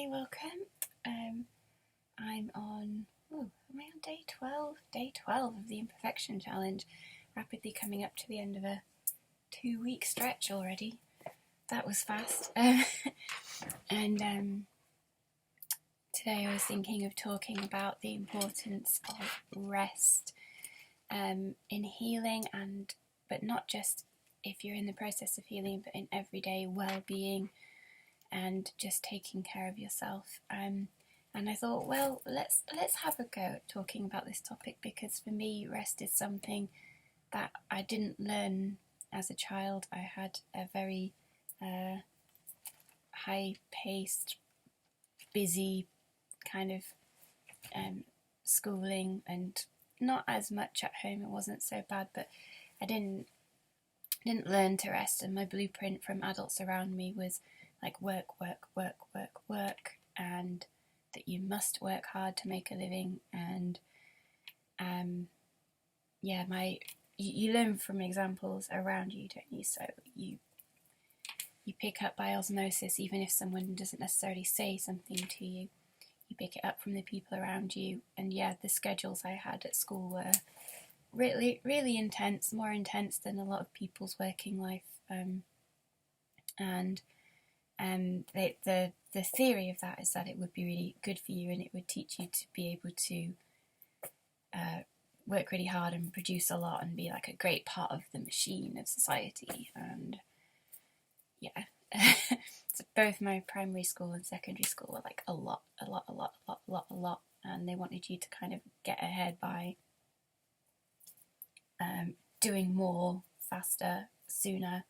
Hi, welcome. I'm on, am I on day 12? Day 12 of the Imperfection challenge. Rapidly coming up to the end of a 2-week stretch already. That was fast. And today I was thinking of talking about the importance of rest in healing, but not just if you're in the process of healing, but in everyday well-being and just taking care of yourself. And I thought, well, let's have a go at talking about this topic, because for me, rest is something that I didn't learn as a child. I had a very high-paced, busy kind of schooling, and not as much at home. It wasn't so bad, but I didn't learn to rest, and my blueprint from adults around me was like work, and that you must work hard to make a living. And you learn from examples around you, don't you? So you pick up by osmosis, even if someone doesn't necessarily say something to you. You pick it up from the people around you. And yeah, the schedules I had at school were really, really intense, more intense than a lot of people's working life. The theory of that is that it would be really good for you, and it would teach you to be able to work really hard and produce a lot and be like a great part of the machine of society. And yeah, so both my primary school and secondary school were like a lot, and they wanted you to kind of get ahead by doing more, faster, sooner,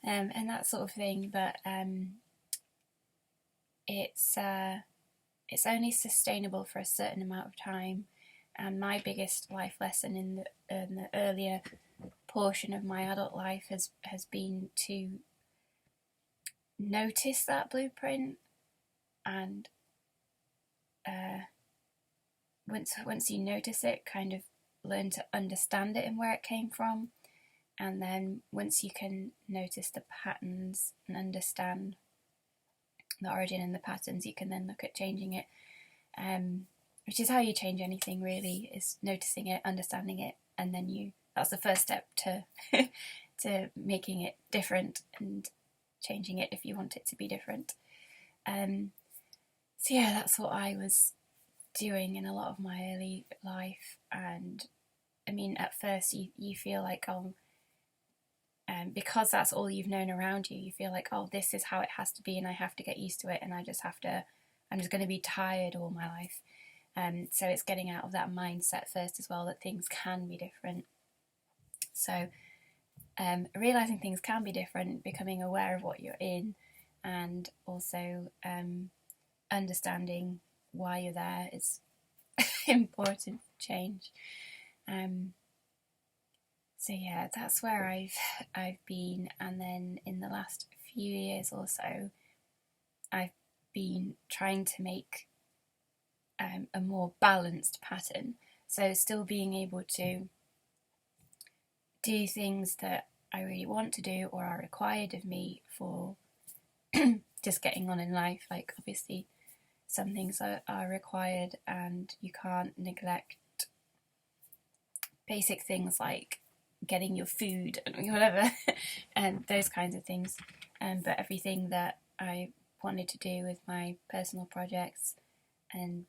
and that sort of thing. But it's only sustainable for a certain amount of time. And my biggest life lesson in the earlier portion of my adult life has been to notice that blueprint, and once you notice it, kind of learn to understand it and where it came from. And then once you can notice the patterns and understand the origin and the patterns, you can then look at changing it, which is how you change anything, really, is noticing it, understanding it, and then that's the first step to to making it different and changing it if you want it to be different. So yeah, that's what I was doing in a lot of my early life. And I mean, at first you feel like, because that's all you've known around you, you feel like, this is how it has to be, and I have to get used to it, and I'm just going to be tired all my life. So it's getting out of that mindset first as well, that things can be different. So realising things can be different, becoming aware of what you're in, and also understanding why you're there is important for change. So yeah, that's where I've been. And then in the last few years or so, I've been trying to make a more balanced pattern. So still being able to do things that I really want to do or are required of me for just getting on in life. Like, obviously some things are required, and you can't neglect basic things like getting your food and whatever and those kinds of things. But everything that I wanted to do with my personal projects and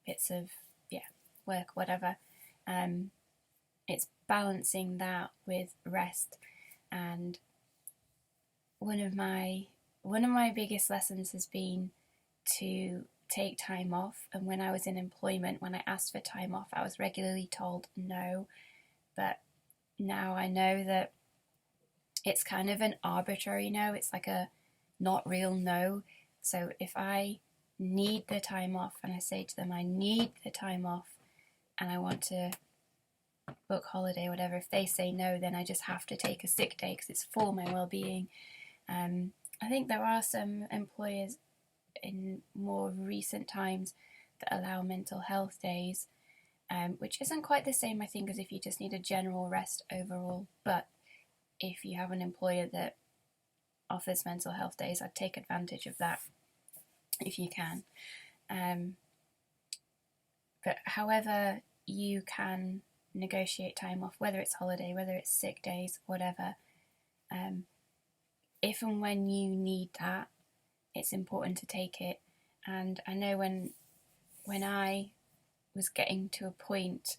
bits of work, whatever, it's balancing that with rest. And one of my biggest lessons has been to take time off. And when I was in employment, when I asked for time off, I was regularly told no. But now I know that it's kind of an arbitrary no. It's like a not real no. So if I need the time off, and I say to them, I need the time off, and I want to book holiday or whatever, if they say no, then I just have to take a sick day because it's for my well-being. I think there are some employers in more recent times that allow mental health days, which isn't quite the same, I think, as if you just need a general rest overall. But if you have an employer that offers mental health days, I'd take advantage of that. if you can. But however you can negotiate time off, whether it's holiday, whether it's sick days, whatever, if and when you need that, it's important to take it. And I know when I was getting to a point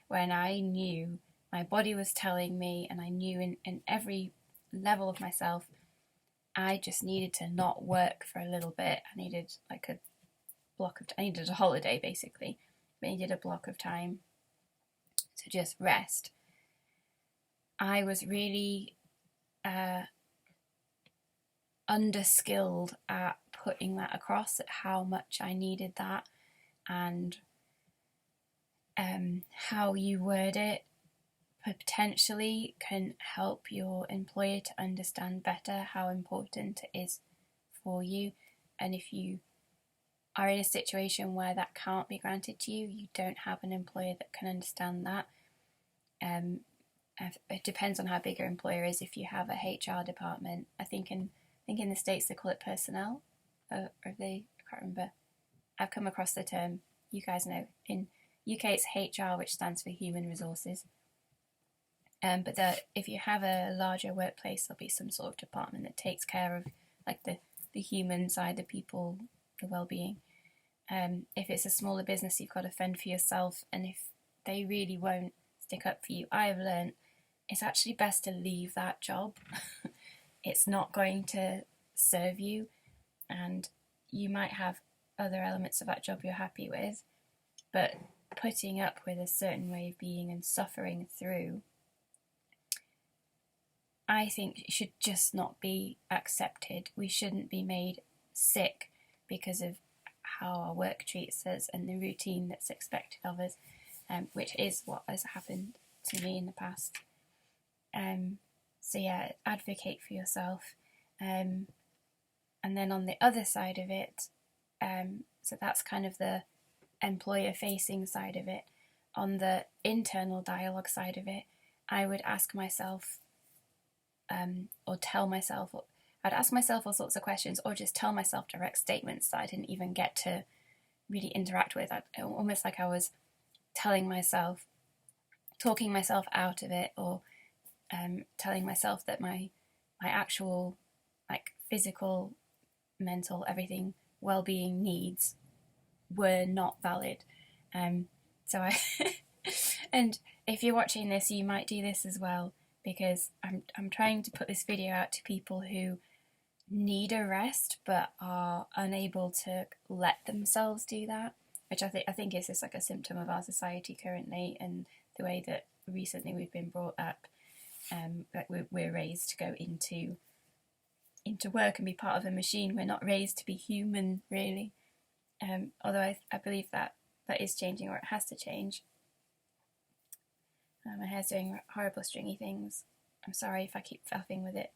when I knew my body was telling me, and I knew in every level of myself, I just needed to not work for a little bit. I needed like a I needed a holiday basically. I needed a block of time to just rest. I was really underskilled at putting that across, at how much I needed that, and how you word it potentially can help your employer to understand better how important it is for you. And if you are in a situation where that can't be granted to you, you don't have an employer that can understand that. It depends on how big your employer is. If you have a HR department, I think in the States they call it personnel, or they, I can't remember. I've come across the term, you guys know. In UK it's HR, which stands for human resources. But if you have a larger workplace, there'll be some sort of department that takes care of like the human side, the people, the well-being. If it's a smaller business, you've got to fend for yourself, and if they really won't stick up for you, I've learned it's actually best to leave that job. It's not going to serve you, and you might have other elements of that job you're happy with, but putting up with a certain way of being and suffering through, I think it should just not be accepted. We shouldn't be made sick because of how our work treats us and the routine that's expected of us, which is what has happened to me in the past. So yeah, advocate for yourself. And then on the other side of it, so that's kind of the employer-facing side of it. On the internal dialogue side of it, I would ask myself, or tell myself, I'd ask myself all sorts of questions, or just tell myself direct statements that I didn't even get to really interact with. Almost like I was telling myself, talking myself out of it, or telling myself that my actual like physical, mental, everything, well-being needs were not valid. So I and if you're watching this, you might do this as well, because I'm trying to put this video out to people who need a rest but are unable to let themselves do that, which I think is just like a symptom of our society currently, and the way that recently we've been brought up. Like we're raised to go into work and be part of a machine. We're not raised to be human, really. Although I believe that is changing, or it has to change. My hair's doing horrible stringy things. I'm sorry if I keep faffing with it.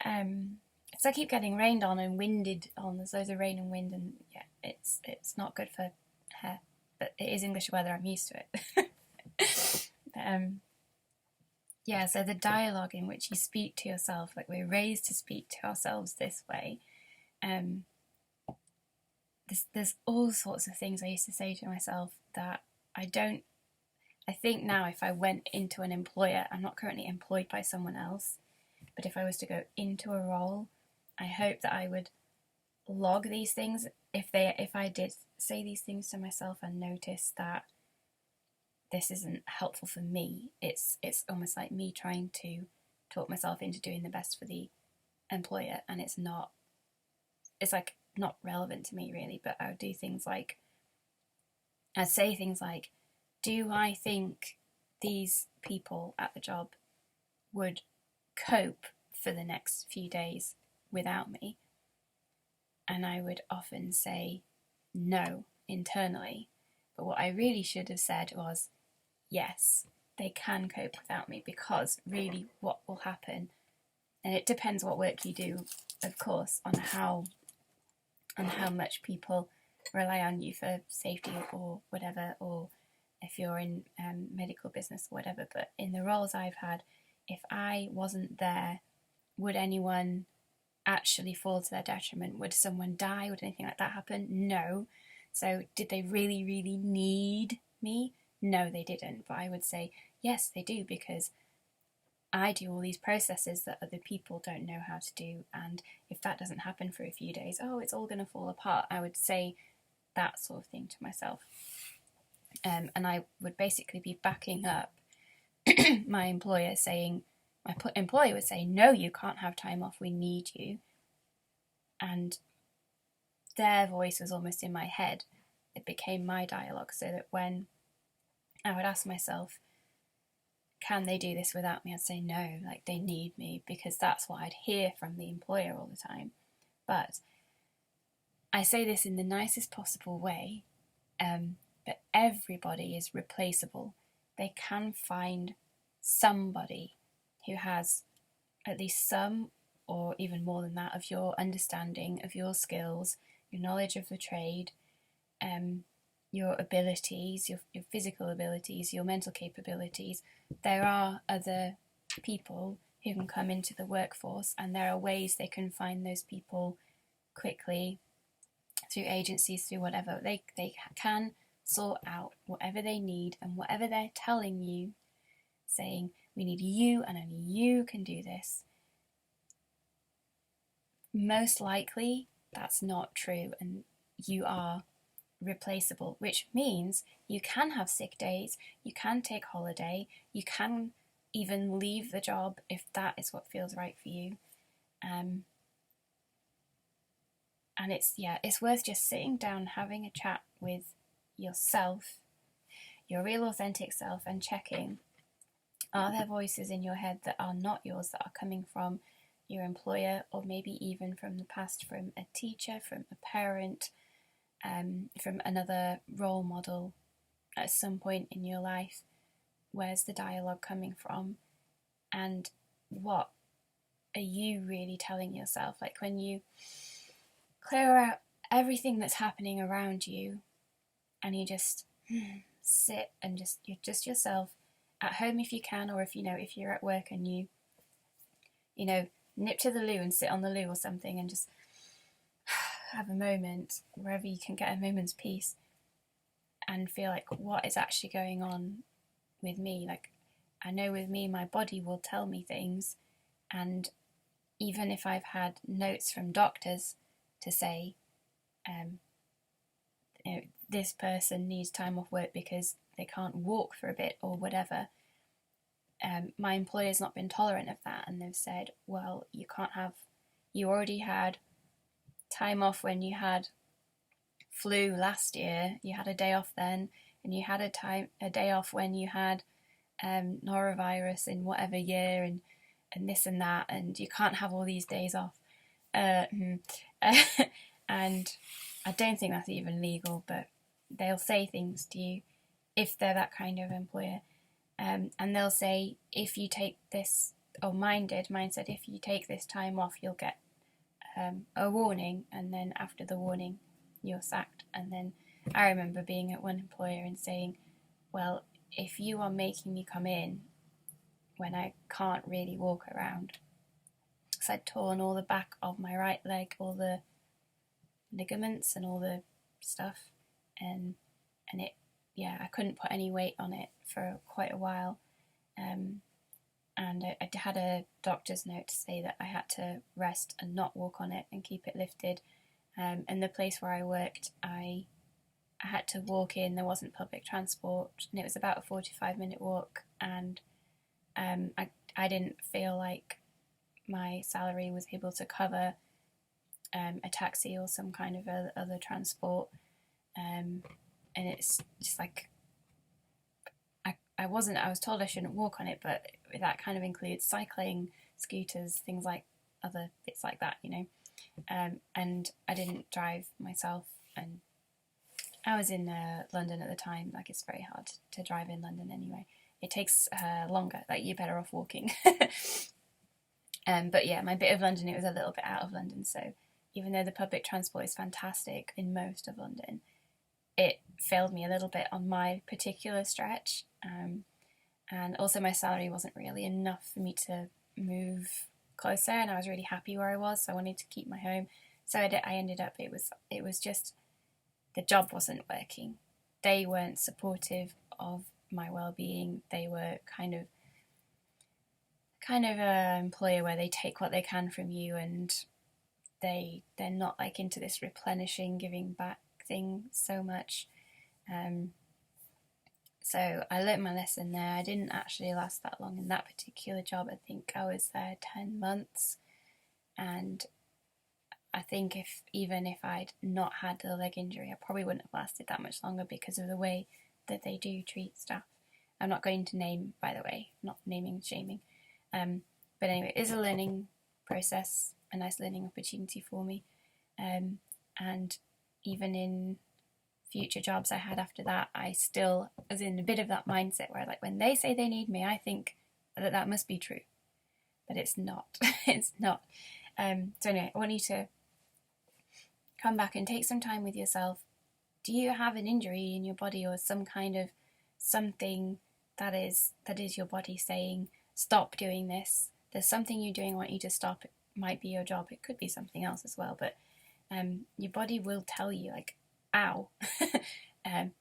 So I keep getting rained on and winded on. There's loads of rain and wind, and yeah, it's not good for hair. But it is English weather. I'm used to it. Yeah, so the dialogue in which you speak to yourself, like we're raised to speak to ourselves this way. There's all sorts of things I used to say to myself that I think now if I went into an employer, I'm not currently employed by someone else, but if I was to go into a role, I hope that I would log these things. If I did say these things to myself and notice that this isn't helpful for me, it's almost like me trying to talk myself into doing the best for the employer, and it's like not relevant to me really. But I would do things like, I'd say things like, do I think these people at the job would cope for the next few days without me? And I would often say no internally, but what I really should have said was, yes, they can cope without me, because really what will happen, and it depends what work you do, of course, on how much people rely on you for safety or whatever, or if you're in medical business or whatever. But in the roles I've had, if I wasn't there, would anyone actually fall to their detriment? Would someone die? Would anything like that happen? No. So did they really, really need me? No, they didn't. But I would say, yes, they do, because I do all these processes that other people don't know how to do. And if that doesn't happen for a few days, oh, it's all going to fall apart. I would say that sort of thing to myself. And I would basically be backing up my employer, saying, my employer would say, no, you can't have time off, we need you. And their voice was almost in my head. It became my dialogue, so that when I would ask myself, can they do this without me? I'd say no, like they need me, because that's what I'd hear from the employer all the time. But I say this in the nicest possible way, but everybody is replaceable. They can find somebody who has at least some, or even more than that, of your understanding, of your skills, your knowledge of the trade, your abilities, your physical abilities, your mental capabilities. There are other people who can come into the workforce, and there are ways they can find those people quickly through agencies, through whatever. They can sort out whatever they need, and whatever they're telling you, saying, we need you and only you can do this. Most likely that's not true, and you are replaceable, which means you can have sick days, you can take holiday, you can even leave the job if that is what feels right for you. And it's worth just sitting down, having a chat with yourself, your real authentic self, and checking, are there voices in your head that are not yours, that are coming from your employer, or maybe even from the past, from a teacher, from a parent, from another role model at some point in your life? Where's the dialogue coming from? And what are you really telling yourself? Like, when you clear out everything that's happening around you, and you just sit and you're just yourself, at home if you can, or if you're at work and you nip to the loo and sit on the loo or something, and just have a moment wherever you can get a moment's peace, and feel like, what is actually going on with me? Like, I know with me, my body will tell me things, and even if I've had notes from doctors to say, this person needs time off work because they can't walk for a bit or whatever, my employer's not been tolerant of that, and they've said, well, you already had time off when you had flu last year, you had a day off then, and you had a day off when you had norovirus in whatever year, and this and that, and you can't have all these days off. And I don't think that's even legal, but they'll say things to you if they're that kind of employer. And they'll say, if you take this, or mine said, if you take this time off, you'll get a warning, and then after the warning, you're sacked. And then I remember being at one employer and saying, well, if you are making me come in when I can't really walk around, because I'd torn all the back of my right leg, all the ligaments and all the stuff, and I couldn't put any weight on it for quite a while, and I had a doctor's note to say that I had to rest and not walk on it and keep it lifted. And the place where I worked, I had to walk in. There wasn't public transport, and it was about a 45-minute walk, and I didn't feel like my salary was able to cover a taxi or some kind of other transport, and it's just like, I was told I shouldn't walk on it, but that kind of includes cycling, scooters, things like other bits like that, and I didn't drive myself, and I was in London at the time. Like, it's very hard to drive in London anyway. It takes longer, like, you're better off walking. But yeah, my bit of London, it was a little bit out of London, so even though the public transport is fantastic in most of London, it failed me a little bit on my particular stretch, and also my salary wasn't really enough for me to move closer, and I was really happy where I was, so I wanted to keep my home. So I ended up, it was just, the job wasn't working. They weren't supportive of my well-being. They were kind of a employer where they take what they can from you, and they're not like into this replenishing, giving back thing so much. So I learnt my lesson there. I didn't actually last that long in that particular job. I think I was there 10 months, and I think even if I'd not had the leg injury, I probably wouldn't have lasted that much longer because of the way that they do treat staff. I'm not going to name, by the way, not naming and shaming. But anyway, it is a learning process, a nice learning opportunity for me. And even in future jobs I had after that, I still was in a bit of that mindset where, like, when they say they need me, I think that must be true. But it's not. It's not. So anyway, I want you to come back and take some time with yourself. Do you have an injury in your body, or some kind of something that is your body saying, stop doing this? There's something you're doing, I want you to stop. It might be your job, it could be something else as well, but your body will tell you, like, ow,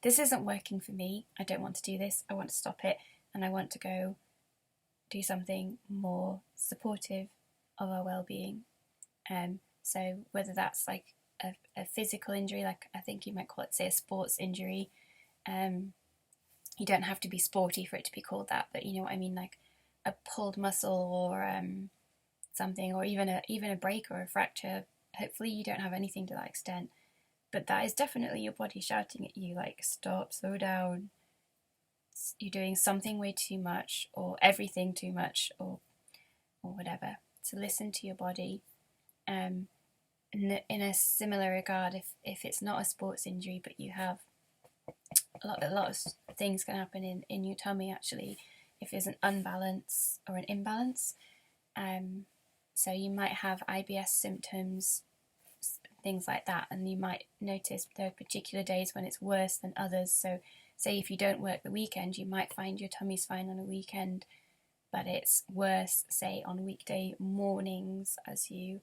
this isn't working for me, I don't want to do this, I want to stop it, and I want to go do something more supportive of our well-being. So whether that's like a physical injury, like I think you might call it, say, a sports injury. You don't have to be sporty for it to be called that, but you know what I mean, like a pulled muscle, or something, or even a break or a fracture. Hopefully you don't have anything to that extent, but that is definitely your body shouting at you, like, stop, slow down, you're doing something way too much, or everything too much, or whatever. So listen to your body. In a similar regard, if it's not a sports injury, but you have a lot of things can happen in your tummy, actually, if there's an unbalance or an imbalance. So you might have IBS symptoms, things like that, and you might notice there are particular days when it's worse than others. So say if you don't work the weekend, you might find your tummy's fine on a weekend, but it's worse, say, on weekday mornings as you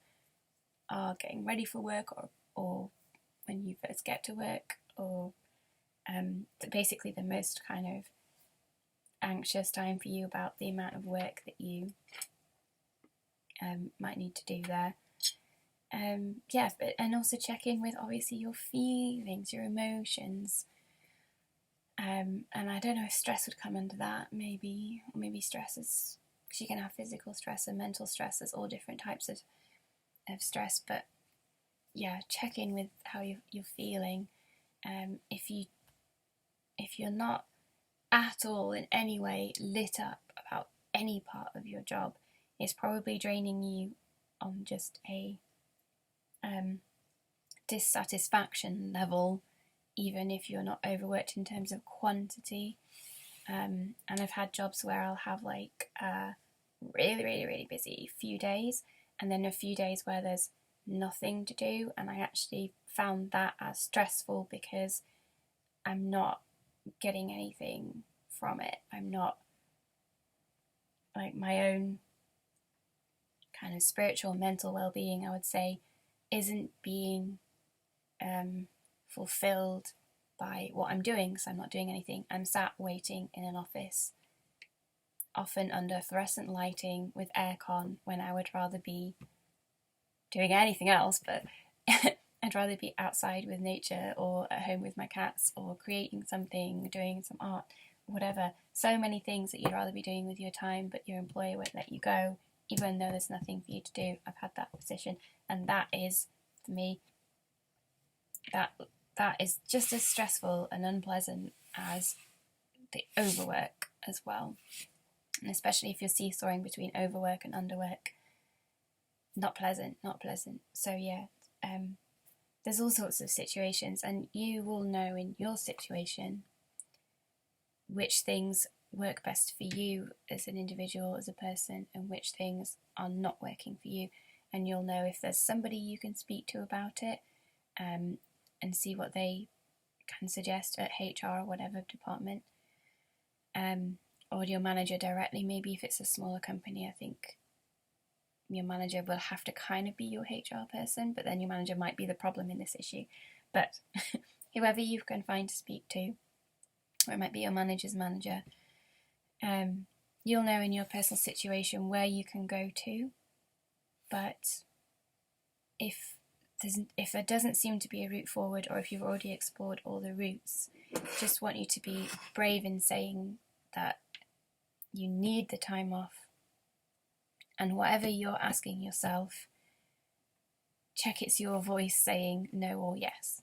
are getting ready for work, or when you first get to work, or basically the most kind of anxious time for you about the amount of work that you might need to do there. And also check in with, obviously, your feelings, your emotions. And I don't know if stress would come under that, maybe stress is, because you can have physical stress and mental stress. There's all different types of stress, but yeah, check in with how you're feeling. If you're not at all in any way lit up about any part of your job, it's probably draining you on just a dissatisfaction level, even if you're not overworked in terms of quantity. And I've had jobs where I'll have like a really, really, really busy few days, and then a few days where there's nothing to do, and I actually found that as stressful because I'm not getting anything from it. I'm not, like, my own kind of spiritual, mental well-being, I would say, isn't being fulfilled by what I'm doing, because I'm not doing anything. I'm sat waiting in an office, often under fluorescent lighting with aircon, when I would rather be doing anything else, but I'd rather be outside with nature, or at home with my cats, or creating something, doing some art, whatever. So many things that you'd rather be doing with your time, but your employer won't let you go, even though there's nothing for you to do. I've had that position, and that is, for me, that is just as stressful and unpleasant as the overwork as well. And especially if you're seesawing between overwork and underwork, not pleasant. So yeah, there's all sorts of situations, and you will know in your situation which things work best for you as an individual, as a person, and which things are not working for you. And you'll know if there's somebody you can speak to about it, and see what they can suggest at HR or whatever department, or your manager directly. Maybe if it's a smaller company, I think your manager will have to kind of be your HR person, but then your manager might be the problem in this issue. But whoever you can find to speak to, or it might be your manager's manager, you'll know in your personal situation where you can go to. But if there doesn't seem to be a route forward, or if you've already explored all the routes, just want you to be brave in saying that you need the time off. And whatever you're asking yourself, check it's your voice saying no or yes.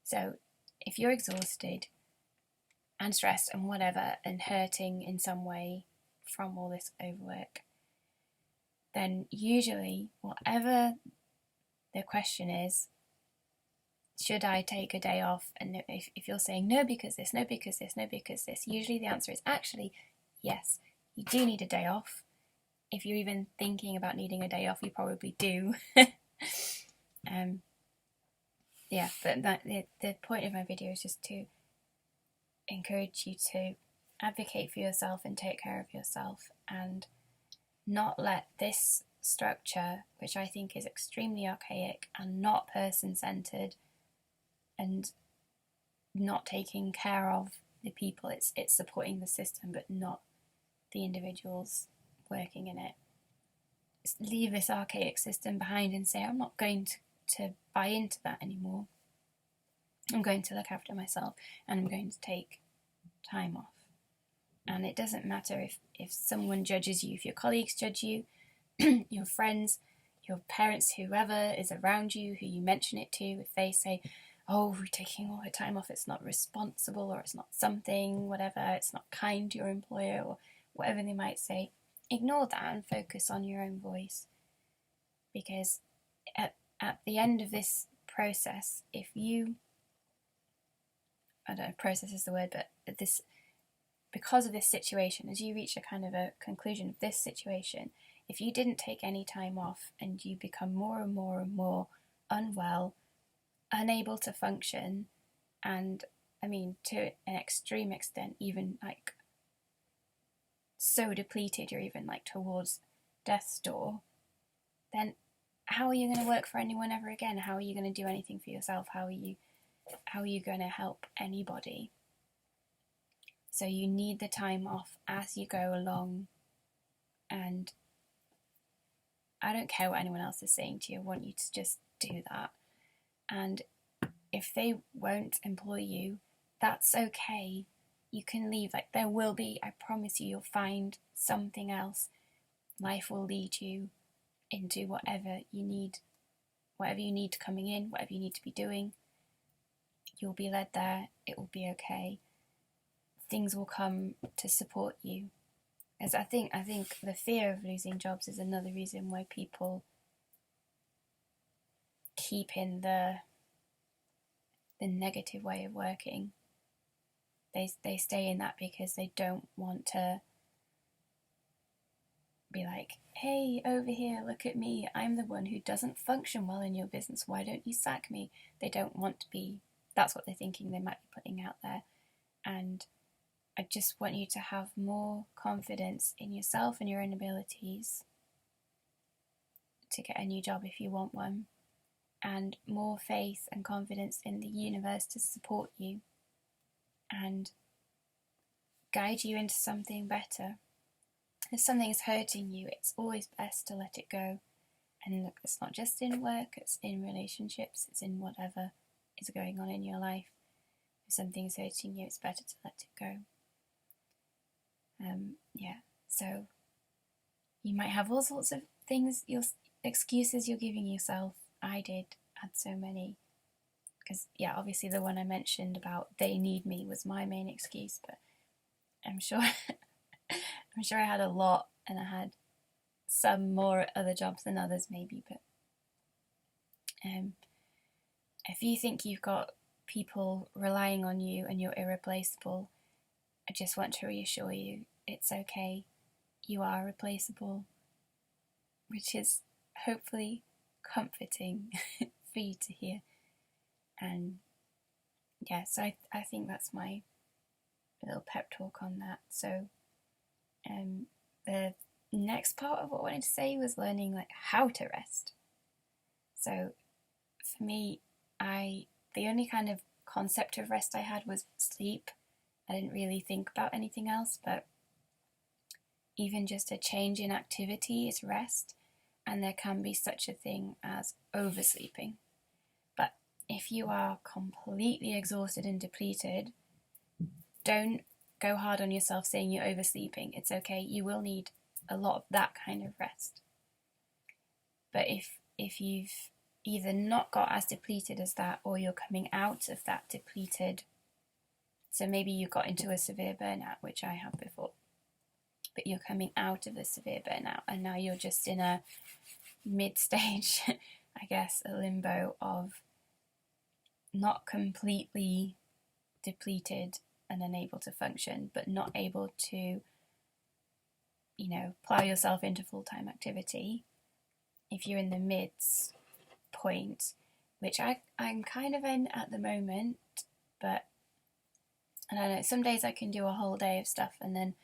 So if you're exhausted and stressed and whatever, and hurting in some way from all this overwork, then usually whatever the question is, should I take a day off? And if you're saying no because this, no because this, no because this, usually the answer is actually yes, you do need a day off. If you're even thinking about needing a day off, you probably do. Yeah, but the point of my video is just to encourage you to advocate for yourself and take care of yourself, and not let this structure, which I think is extremely archaic and not person-centered and not taking care of the people, it's supporting the system but not the individuals working in it. Just leave this archaic system behind and say, I'm not going to buy into that anymore. I'm going to look after myself, and I'm going to take time off. And it doesn't matter if someone judges you, if your colleagues judge you, your friends, your parents, whoever is around you, who you mention it to, if they say, oh, we're taking all her time off, it's not responsible, or it's not something, whatever, it's not kind to your employer, or whatever they might say, ignore that and focus on your own voice. Because at the end of this process, if you, I don't know if process is the word, but this, because of this situation, as you reach a kind of a conclusion of this situation, if you didn't take any time off and you become more and more and more unwell, unable to function, and I mean to an extreme extent, even like so depleted you're even like towards death's door, then how are you going to work for anyone ever again? How are you going to do anything for yourself? How are you going to help anybody? So you need the time off as you go along, and I don't care what anyone else is saying to you. I want you to just do that. And if they won't employ you, that's okay. You can leave. Like, there will be, I promise you, you'll find something else. Life will lead you into whatever you need coming in, whatever you need to be doing. You'll be led there. It will be okay. Things will come to support you. As I think the fear of losing jobs is another reason why people keep in the negative way of working. They stay in that because they don't want to be like, hey, over here, look at me, I'm the one who doesn't function well in your business, why don't you sack me? They don't want to be, that's what they're thinking they might be putting out there. And I just want you to have more confidence in yourself and your own abilities to get a new job if you want one, and more faith and confidence in the universe to support you and guide you into something better. If something is hurting you, it's always best to let it go. And look, it's not just in work, it's in relationships, it's in whatever is going on in your life. If something is hurting you, it's better to let it go. So you might have all sorts of things, your excuses you're giving yourself. I had so many. Because, obviously the one I mentioned about they need me was my main excuse, but I'm sure I had a lot, and I had some more other jobs than others maybe, but if you think you've got people relying on you and you're irreplaceable, I just want to reassure you, it's okay. You are replaceable, which is hopefully comforting for you to hear. And so I think that's my little pep talk on that. So next part of what I wanted to say was learning like how to rest. So for me, the only kind of concept of rest I had was sleep. I didn't really think about anything else, but even just a change in activity is rest, and there can be such a thing as oversleeping. But if you are completely exhausted and depleted, don't go hard on yourself saying you're oversleeping. It's okay, you will need a lot of that kind of rest. But if you've either not got as depleted as that, or you're coming out of that depleted, so maybe you got into a severe burnout, which I have before, but you're coming out of a severe burnout and now you're just in a mid-stage, I guess, a limbo of not completely depleted and unable to function, but not able to, plow yourself into full-time activity. If you're in the midst point, which I'm kind of in at the moment, but I don't know, some days I can do a whole day of stuff, and then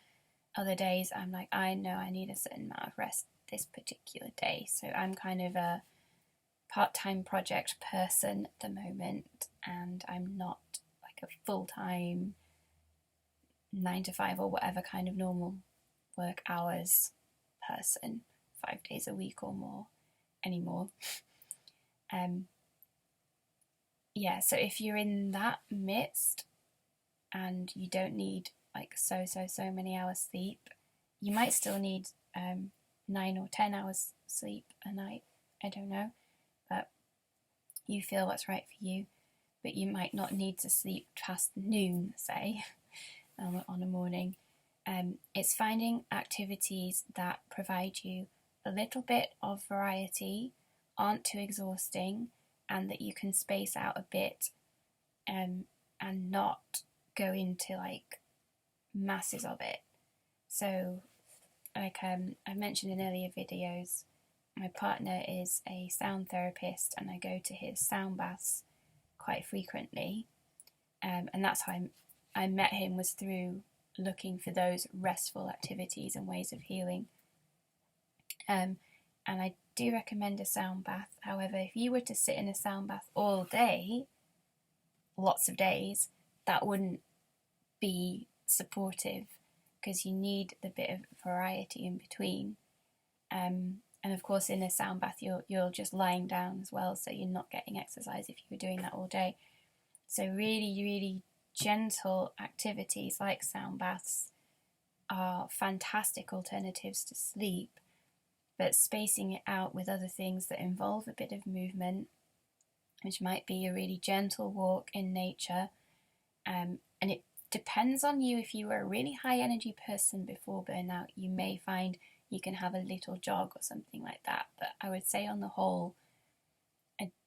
other days I'm like, I know I need a certain amount of rest this particular day. So I'm kind of a part-time project person at the moment, and I'm not like a full-time 9 to 5 or whatever kind of normal work hours person, 5 days a week or more anymore. So if you're in that midst and you don't need like so many hours sleep, you might still need 9 or 10 hours sleep a night, I don't know, but you feel what's right for you. But you might not need to sleep past noon, say, on a morning. It's finding activities that provide you a little bit of variety, aren't too exhausting, and that you can space out a bit, and not go into like masses of it. So like I mentioned in earlier videos, my partner is a sound therapist and I go to his Soundbaths quite frequently, and that's how I met him, was through looking for those restful activities and ways of healing. And I do recommend a sound bath. However, if you were to sit in a sound bath all day, lots of days, that wouldn't be supportive, because you need the bit of variety in between. And of course, in a sound bath, you're just lying down as well, so you're not getting exercise if you were doing that all day. So really gentle activities like sound baths are fantastic alternatives to sleep, but spacing it out with other things that involve a bit of movement, which might be a really gentle walk in nature, and it depends on you. If you were a really high energy person before burnout, you may find you can have a little jog or something like that, but I would say on the whole,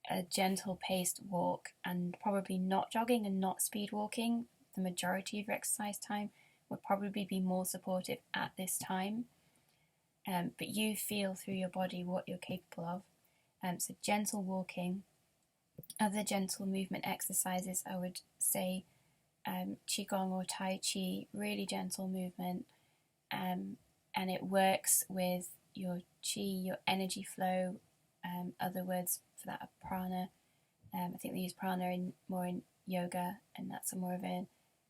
a gentle paced walk, and probably not jogging and not speed walking the majority of your exercise time, would probably be more supportive at this time. But you feel through your body what you're capable of. So gentle walking, other gentle movement exercises, I would say Qigong or Tai Chi, really gentle movement, and it works with your Qi, your energy flow. Other words for that are prana. I think they use prana more in yoga, and that's more of a,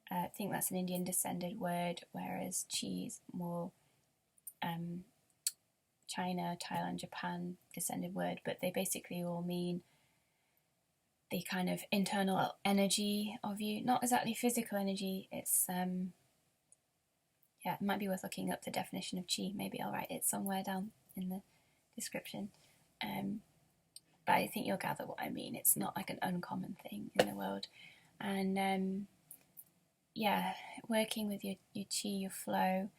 I think that's an Indian descended word, whereas Qi is more China, Thailand, Japan descended word, but they basically all mean the kind of internal energy of you, not exactly physical energy. It's it might be worth looking up the definition of Qi. Maybe I'll write it somewhere down in the description. But I think you'll gather what I mean. It's not like an uncommon thing in the world. And working with your Qi, your flow.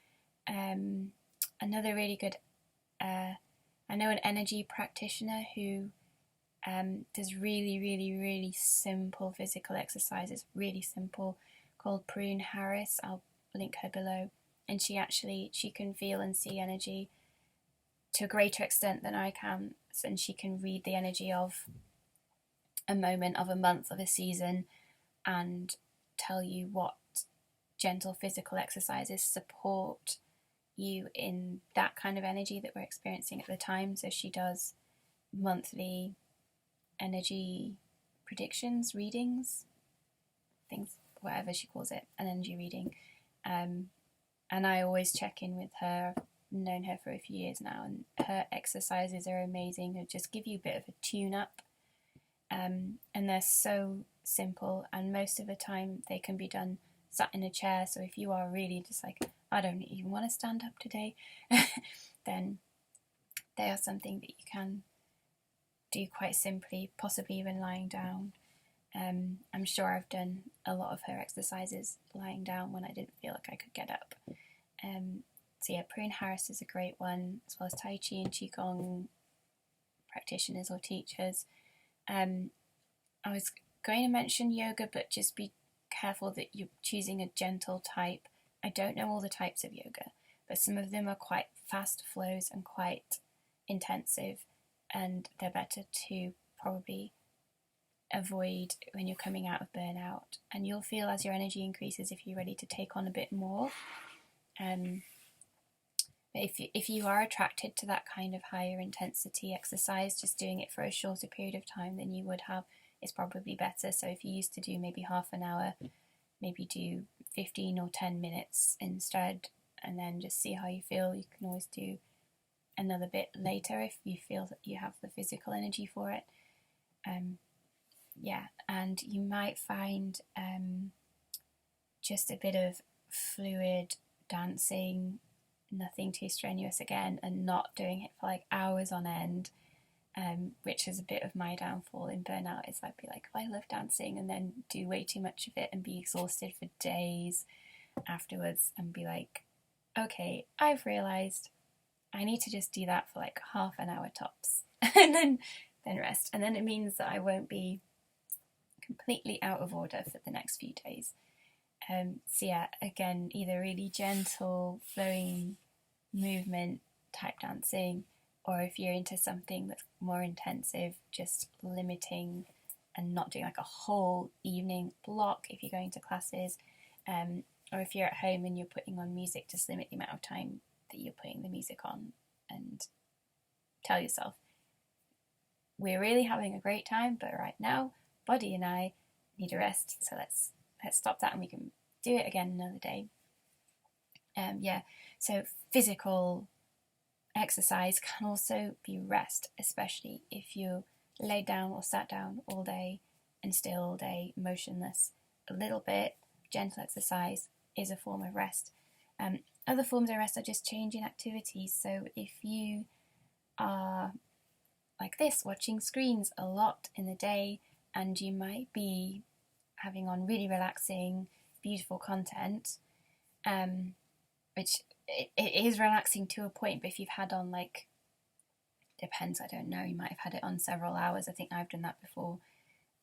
Another really good, I know an energy practitioner who does really simple physical exercises, really simple, called Prune Harris. I'll link her below. And she can feel and see energy to a greater extent than I can, and she can read the energy of a moment, of a month, of a season, and tell you what gentle physical exercises support you in that kind of energy that we're experiencing at the time. So she does monthly energy predictions, readings, things, whatever she calls it, an energy reading. And I always check in with her. I've known her for a few years now, and her exercises are amazing. They just give you a bit of a tune-up. And they're so simple, and most of the time they can be done sat in a chair. So if you are really just like, I don't even want to stand up today, then they are something that you can do quite simply, possibly even lying down. I'm sure I've done a lot of her exercises lying down when I didn't feel like I could get up. So yeah, Prune Harris is a great one, as well as Tai Chi and Qigong practitioners or teachers. I was going to mention yoga, but just be careful that you're choosing a gentle type. I don't know all the types of yoga, but some of them are quite fast flows and quite intensive, and they're better to probably avoid when you're coming out of burnout. And you'll feel as your energy increases if you're ready to take on a bit more. But if you are attracted to that kind of higher intensity exercise, just doing it for a shorter period of time than you would have is probably better. So if you used to do maybe half an hour, maybe do 15 or 10 minutes instead, and then just see how you feel. You can always do another bit later if you feel that you have the physical energy for it. And you might find just a bit of fluid dancing, nothing too strenuous again, and not doing it for like hours on end, which is a bit of my downfall in burnout. Is I'd be like, oh, I love dancing, and then do way too much of it and be exhausted for days afterwards, and be like, okay, I've realised I need to just do that for like half an hour tops, and then rest, and then it means that I won't be completely out of order for the next few days. So yeah, again, either really gentle, flowing movement type dancing, or if you're into something that's more intensive, just limiting and not doing like a whole evening block if you're going to classes, or if you're at home and you're putting on music, just limit the amount of time that you're putting the music on, and tell yourself, we're really having a great time, but right now, body and I need a rest, so let's stop that and we can do it again another day. So physical exercise can also be rest, especially if you lay down or sat down all day and still all day motionless. A little bit gentle exercise is a form of rest. Other forms of rest are just changing activities. So if you are like this, watching screens a lot in the day, and you might be having on really relaxing, beautiful content, which it is relaxing to a point, but if you've had on like, depends, I don't know, you might have had it on several hours. I think I've done that before.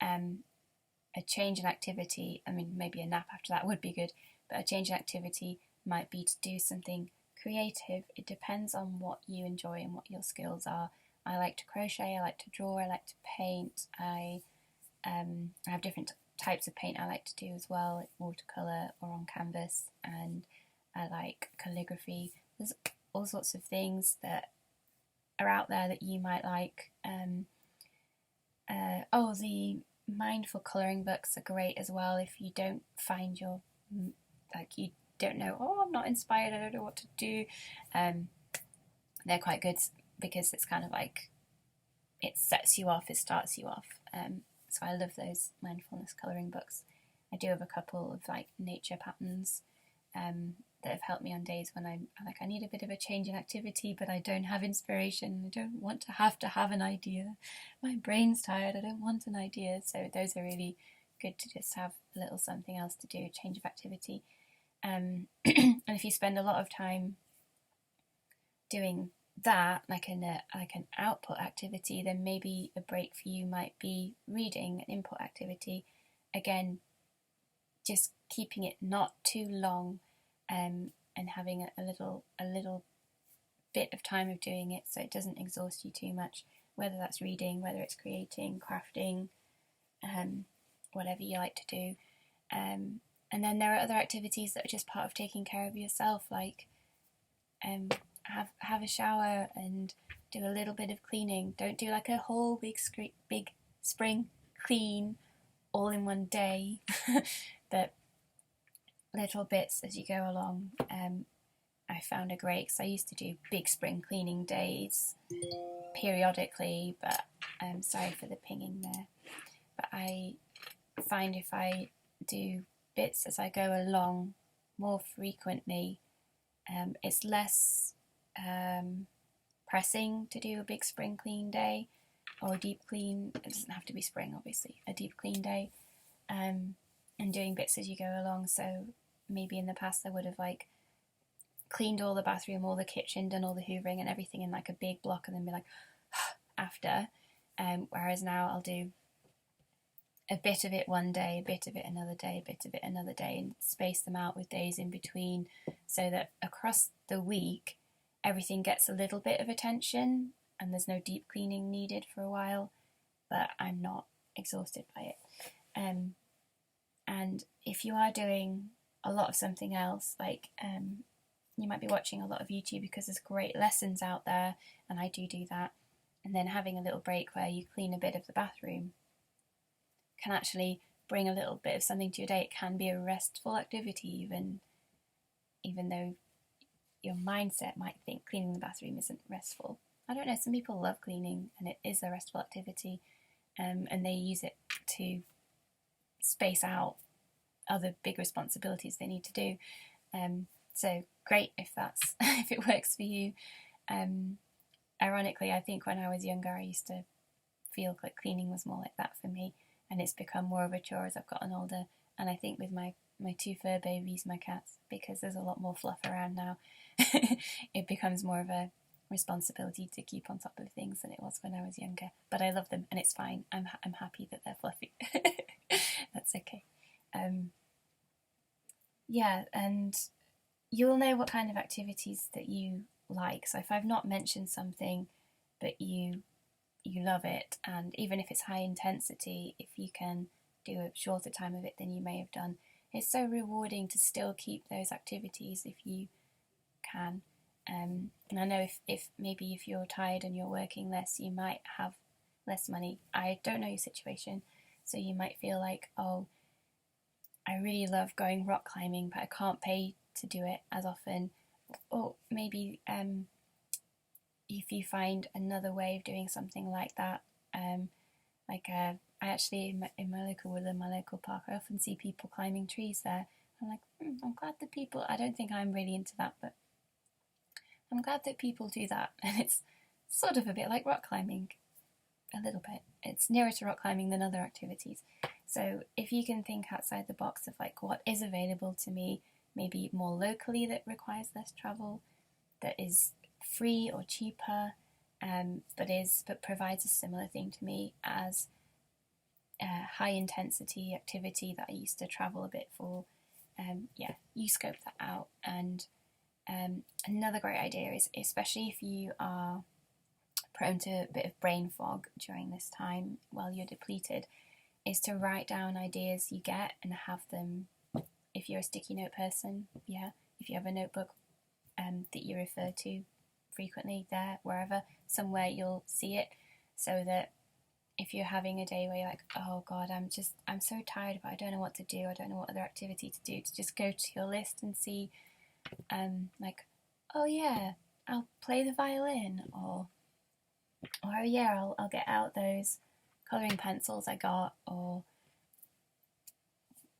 A change in activity, I mean, maybe a nap after that would be good, but a change in activity might be to do something creative. It depends on what you enjoy and what your skills are. I like to crochet, I like to draw, I like to paint. I have different types of paint I like to do as well, like watercolour or on canvas, and I like calligraphy. There's all sorts of things that are out there that you might like. The mindful colouring books are great as well if you don't find you don't know, I'm not inspired, I don't know what to do. They're quite good because it's kind of like, it sets you off, it starts you off. So I love those mindfulness colouring books. I do have a couple of like nature patterns that have helped me on days when I'm like, I need a bit of a change in activity, but I don't have inspiration. I don't want to have an idea. My brain's tired, I don't want an idea. So those are really good to just have a little something else to do, change of activity. And if you spend a lot of time doing that, like an output activity, then maybe a break for you might be reading, an input activity. Again, just keeping it not too long, and having a little bit of time of doing it so it doesn't exhaust you too much, whether that's reading, whether it's creating, crafting, whatever you like to do. And then there are other activities that are just part of taking care of yourself, like have a shower and do a little bit of cleaning. Don't do like a whole big spring clean all in one day, but little bits as you go along. I found are great because I used to do big spring cleaning days periodically, but sorry for the pinging there. But I find if I do bits as I go along more frequently, it's less pressing to do a big spring clean day or a deep clean. It doesn't have to be spring, obviously, a deep clean day, and doing bits as you go along. So maybe in the past I would have like cleaned all the bathroom, all the kitchen, done all the hoovering and everything in like a big block and then be like after, whereas now I'll do a bit of it one day, a bit of it another day, a bit of it another day, and space them out with days in between so that across the week everything gets a little bit of attention and there's no deep cleaning needed for a while, but I'm not exhausted by it. And if you are doing a lot of something else, like you might be watching a lot of YouTube because there's great lessons out there, and I do that, and then having a little break where you clean a bit of the bathroom can actually bring a little bit of something to your day. It can be a restful activity, even though your mindset might think cleaning the bathroom isn't restful. I don't know, some people love cleaning and it is a restful activity, and they use it to space out other big responsibilities they need to do. So great if that's if it works for you. Ironically, I think when I was younger I used to feel like cleaning was more like that for me, and it's become more of a chore as I've gotten older. And I think with my two fur babies, my cats, because there's a lot more fluff around now, it becomes more of a responsibility to keep on top of things than it was when I was younger. But I love them and it's fine. I'm happy that they're fluffy. That's okay. Yeah, and you'll know what kind of activities that you like. So if I've not mentioned something but you love it, and even if it's high intensity, if you can do a shorter time of it than you may have done, it's so rewarding to still keep those activities if you can. And I know if maybe if you're tired and you're working less, you might have less money. I don't know your situation, so you might feel like, oh, I really love going rock climbing, but I can't pay to do it as often. Or maybe if you find another way of doing something like that, I actually in my local woodland, my local park, I often see people climbing trees there. I'm like, I'm glad that people. I don't think I'm really into that, but I'm glad that people do that, and it's sort of a bit like rock climbing, a little bit. It's nearer to rock climbing than other activities. So if you can think outside the box of like what is available to me, maybe more locally that requires less travel, that is free or cheaper, but provides a similar thing to me as a high intensity activity that I used to travel a bit for. You scope that out. And another great idea is, especially if you are prone to a bit of brain fog during this time while you're depleted, is to write down ideas you get and have them, if you're a sticky note person, if you have a notebook that you refer to frequently there, wherever, somewhere you'll see it, so that if you're having a day where you're like, oh God, I'm so tired, but I don't know what to do, I don't know what other activity to do, to just go to your list and see, like, oh yeah, I'll play the violin, or oh yeah, I'll get out those colouring pencils I got, or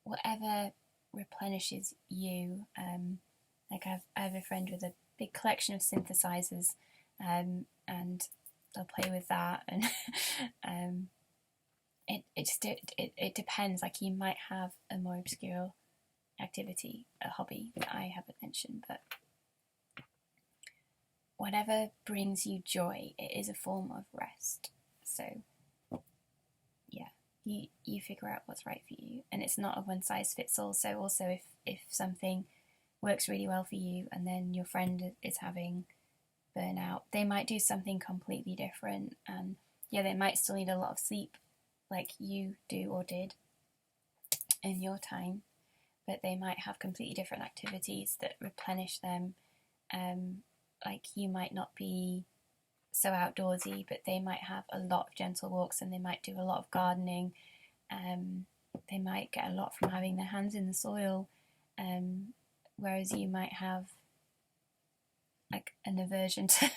whatever replenishes you. Like I have a friend with a big collection of synthesizers, and they'll play with that, and it depends. Like you might have a more obscure activity, a hobby that I haven't mentioned, but whatever brings you joy, it is a form of rest. So yeah, you figure out what's right for you, and it's not a one size fits all. So also if something works really well for you and then your friend is having burnout, they might do something completely different, and they might still need a lot of sleep like you do or did in your time, but they might have completely different activities that replenish them, like you might not be so outdoorsy, but they might have a lot of gentle walks, and they might do a lot of gardening. They might get a lot from having their hands in the soil, whereas you might have like an aversion to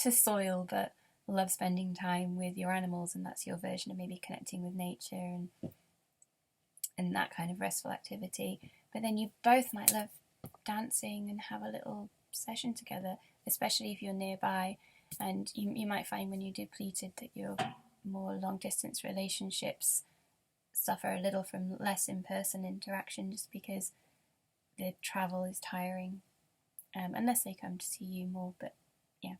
to soil, but love spending time with your animals, and that's your version of maybe connecting with nature and that kind of restful activity. But then you both might love dancing and have a little session together, especially if you're nearby. And you might find when you're depleted that your more long distance relationships suffer a little from less in-person interaction, just because the travel is tiring, unless they come to see you more. But yeah,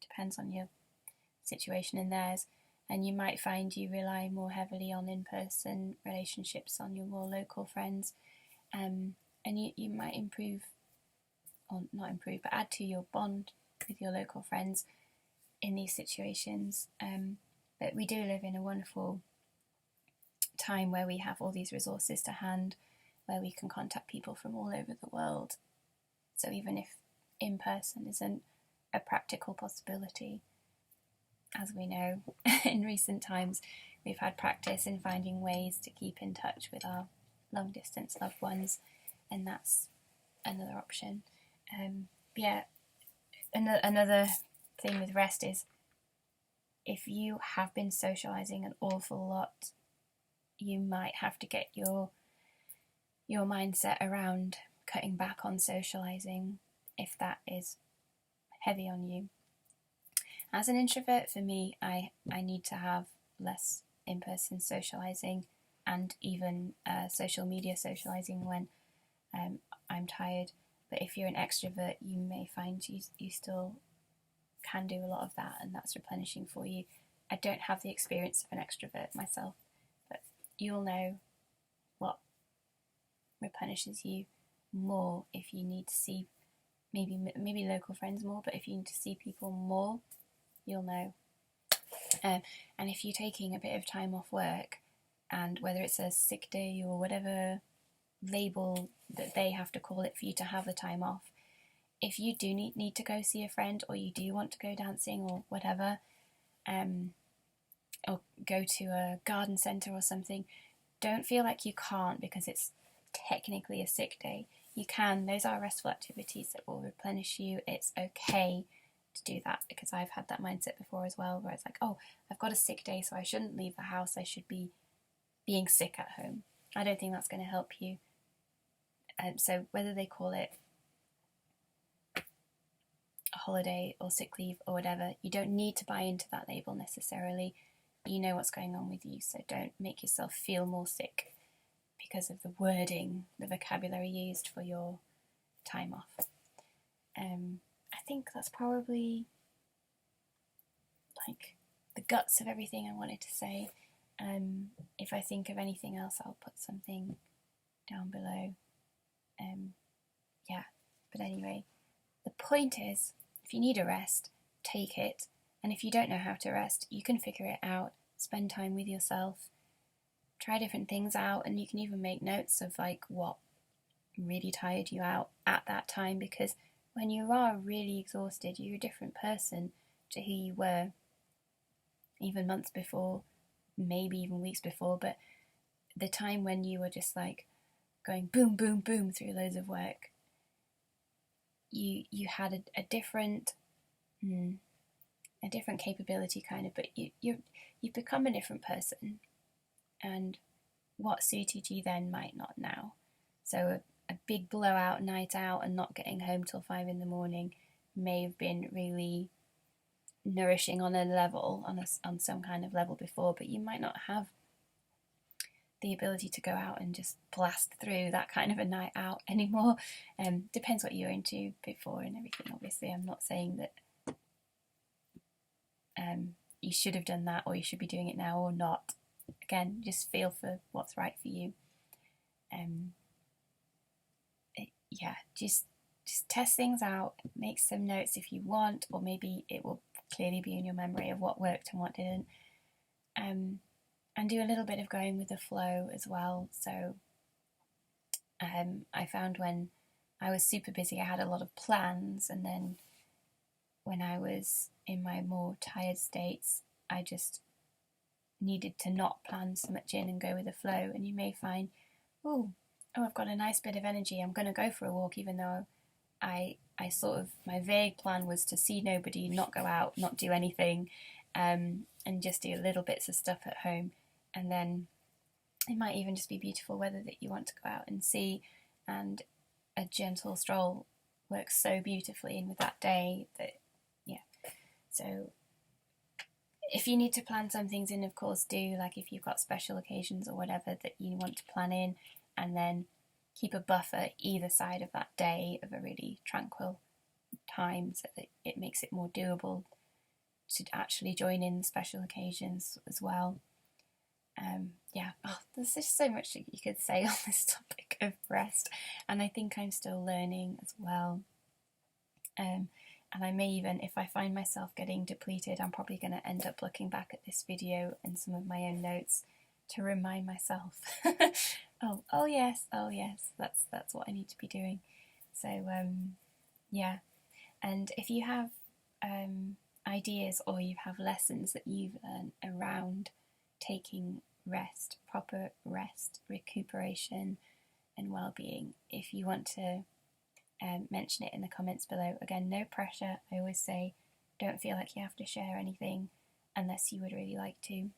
depends on your situation and theirs. And you might find you rely more heavily on in-person relationships, on your more local friends, and you might improve, or not improve, but add to your bond with your local friends in these situations. But we do live in a wonderful time where we have all these resources to hand, where we can contact people from all over the world. So even if in person isn't a practical possibility, as we know, in recent times, we've had practice in finding ways to keep in touch with our long distance loved ones, and that's another option. Another thing with rest is, if you have been socializing an awful lot, you might have to get your mindset around cutting back on socializing if that is heavy on you. As an introvert, for me, I need to have less in-person socializing, and even social media socializing when I'm tired. But if you're an extrovert, you may find you still can do a lot of that, and that's replenishing for you. I don't have the experience of an extrovert myself, but you'll know what replenishes you more if you need to see maybe local friends more, but if you need to see people more, you'll know. And if you're taking a bit of time off work, and whether it's a sick day or whatever label that they have to call it for you to have the time off, if you do need to go see a friend, or you do want to go dancing or whatever, or go to a garden centre or something, don't feel like you can't because it's technically a sick day. You can. Those are restful activities that will replenish you. It's okay to do that, because I've had that mindset before as well, where it's like, oh, I've got a sick day, so I shouldn't leave the house. I should be being sick at home. I don't think that's going to help you. So whether they call it a holiday or sick leave or whatever, you don't need to buy into that label necessarily. You know what's going on with you, so don't make yourself feel more sick because of the wording, the vocabulary used for your time off. I think that's probably like the guts of everything I wanted to say. If I think of anything else, I'll put something down below. But anyway, the point is, if you need a rest, take it. And if you don't know how to rest, you can figure it out. Spend time with yourself. Try different things out, and you can even make notes of like what really tired you out at that time, because when you are really exhausted, you're a different person to who you were even months before, maybe even weeks before. But the time when you were just like going boom, boom, boom through loads of work, you had a different capability kind of, but you've become a different person, and what suited you then might not now. So a big blowout night out and not getting home till 5 a.m. may have been really nourishing on a level, on some kind of level before, but you might not have the ability to go out and just blast through that kind of a night out anymore. Depends what you're into before and everything. Obviously, I'm not saying that you should have done that, or you should be doing it now, or not. Again, just feel for what's right for you. Just test things out, make some notes if you want, or maybe it will clearly be in your memory of what worked and what didn't. And do a little bit of going with the flow as well. So I found when I was super busy. I had a lot of plans, and then when I was in my more tired states, I just needed to not plan so much in and go with the flow. And you may find, oh, I've got a nice bit of energy, I'm going to go for a walk, even though I sort of, my vague plan was to see nobody, not go out, not do anything, and just do little bits of stuff at home. And then it might even just be beautiful weather that you want to go out and see, and a gentle stroll works so beautifully in with that day that, yeah. So if you need to plan some things in, of course do, like if you've got special occasions or whatever that you want to plan in, and then keep a buffer either side of that day of a really tranquil time so that it makes it more doable to actually join in special occasions as well. There's just so much you could say on this topic of rest, and I think I'm still learning as well. And I may even, if I find myself getting depleted, I'm probably going to end up looking back at this video and some of my own notes to remind myself, oh yes, that's what I need to be doing. So and if you have ideas, or you have lessons that you've learned around taking rest, proper rest, recuperation and well-being, if you want to mention it in the comments below. Again, no pressure. I always say don't feel like you have to share anything unless you would really like to.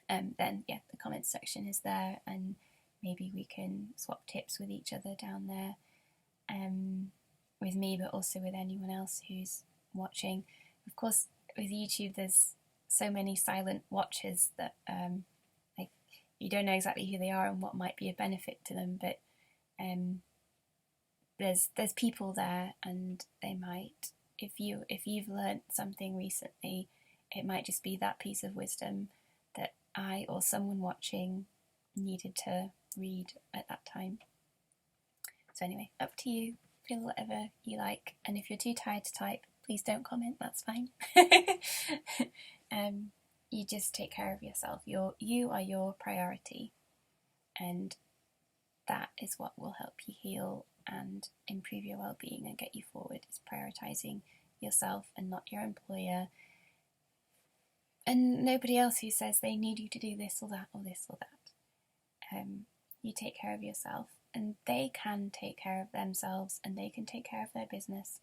Then the comments section is there, and maybe we can swap tips with each other down there, with me, but also with anyone else who's watching. Of course, with YouTube there's so many silent watchers that like you don't know exactly who they are and what might be a benefit to them, but there's people there, and they might, if you've learnt something recently, it might just be that piece of wisdom that I or someone watching needed to read at that time. So anyway, up to you. Feel whatever you like, and if you're too tired to type, please don't comment, that's fine. You just take care of yourself. You are your priority, and that is what will help you heal and improve your well-being and get you forward, is prioritising yourself and not your employer and nobody else who says they need you to do this or that or this or that. You take care of yourself, and they can take care of themselves, and they can take care of their business.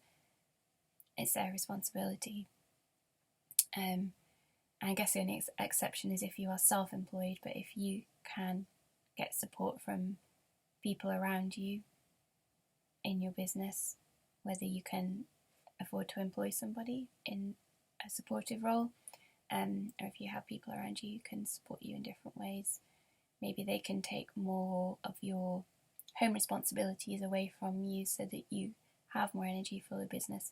It's their responsibility. I guess the only exception is if you are self-employed, but if you can get support from people around you in your business, whether you can afford to employ somebody in a supportive role, or if you have people around you who can support you in different ways, maybe they can take more of your home responsibilities away from you so that you have more energy for the business.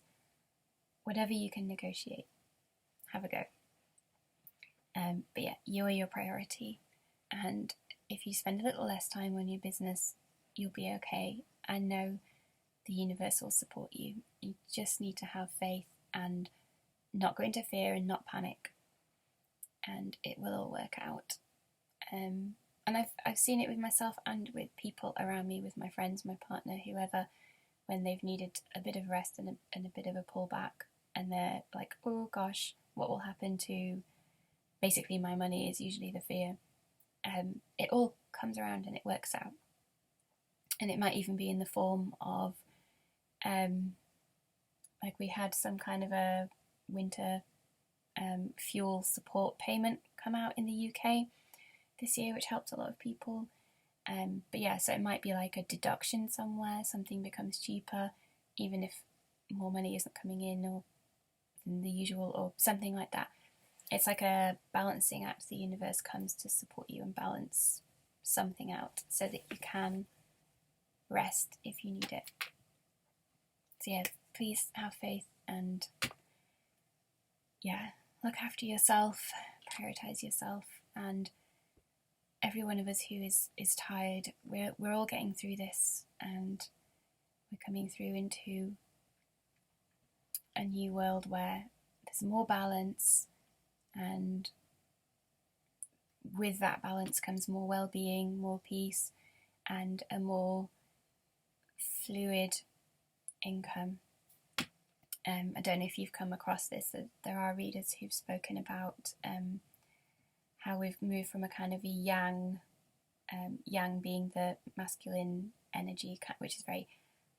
Whatever you can negotiate, have a go. But yeah, you're your priority, and if you spend a little less time on your business, you'll be okay. I know the universe will support you. You just need to have faith and not go into fear and not panic, and it will all work out. And I've seen it with myself and with people around me, with my friends, my partner, whoever, when they've needed a bit of rest and a bit of a pullback, and they're like, oh gosh, what will happen to basically my money, is usually the fear. It all comes around and it works out. And it might even be in the form of like we had some kind of a winter fuel support payment come out in the UK this year, which helped a lot of people. But yeah, so it might be like a deduction somewhere, something becomes cheaper, even if more money isn't coming in or than the usual, or something like that. It's like a balancing act. The universe comes to support you and balance something out so that you can rest if you need it. So yeah, please have faith and look after yourself, prioritise yourself, and every one of us who is tired, we're all getting through this, and we're coming through into a new world where there's more balance, and with that balance comes more well-being, more peace, and a more fluid income. I don't know if you've come across this. There are readers who've spoken about how we've moved from a kind of a yang being the masculine energy, which is very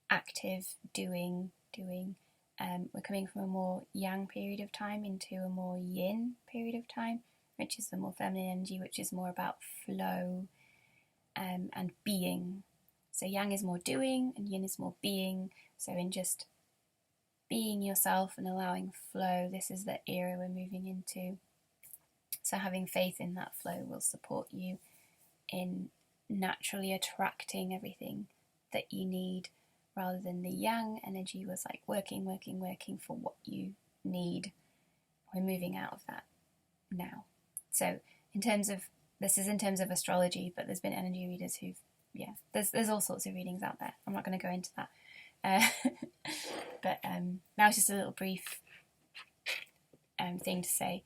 active, doing. We're coming from a more yang period of time into a more yin period of time, which is the more feminine energy, which is more about flow and being. So yang is more doing and yin is more being. So in just being yourself and allowing flow, this is the era we're moving into. So having faith in that flow will support you in naturally attracting everything that you need, rather than the yang energy was like working for what you need. We're moving out of that now. So this is in terms of astrology, but there's been energy readers who've, there's all sorts of readings out there. I'm not going to go into that. But now it's just a little brief thing to say.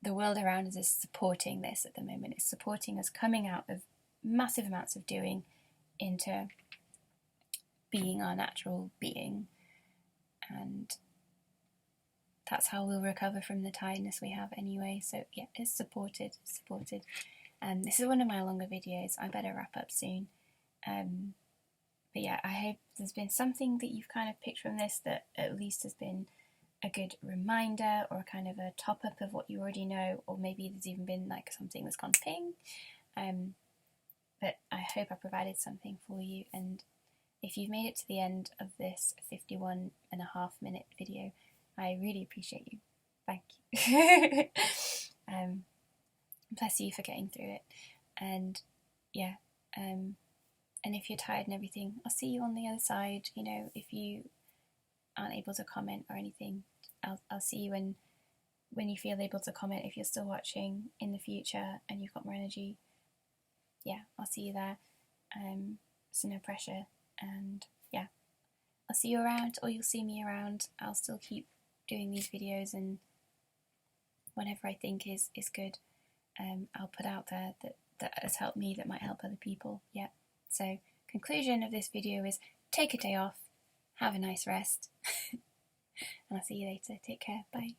The world around us is supporting this at the moment. It's supporting us coming out of massive amounts of doing into being our natural being, and that's how we'll recover from the tiredness we have anyway. So yeah, it's supported. This is one of my longer videos. I better wrap up soon. But yeah, I hope there's been something that you've kind of picked from this that at least has been a good reminder, or kind of a top up of what you already know, or maybe there's even been like something that's gone ping. But I hope I provided something for you, and if you've made it to the end of this 51.5-minute video, I really appreciate you. Thank you. Bless you for getting through it. And yeah, and if you're tired and everything, I'll see you on the other side. You know, if you aren't able to comment or anything, I'll see you when you feel able to comment. If you're still watching in the future and you've got more energy, yeah, I'll see you there. So no pressure. And yeah, I'll see you around, or you'll see me around. I'll still keep doing these videos, and whatever I think is good, I'll put out there that has helped me, that might help other people. Yeah. So conclusion of this video is take a day off, have a nice rest, and I'll see you later. Take care. Bye.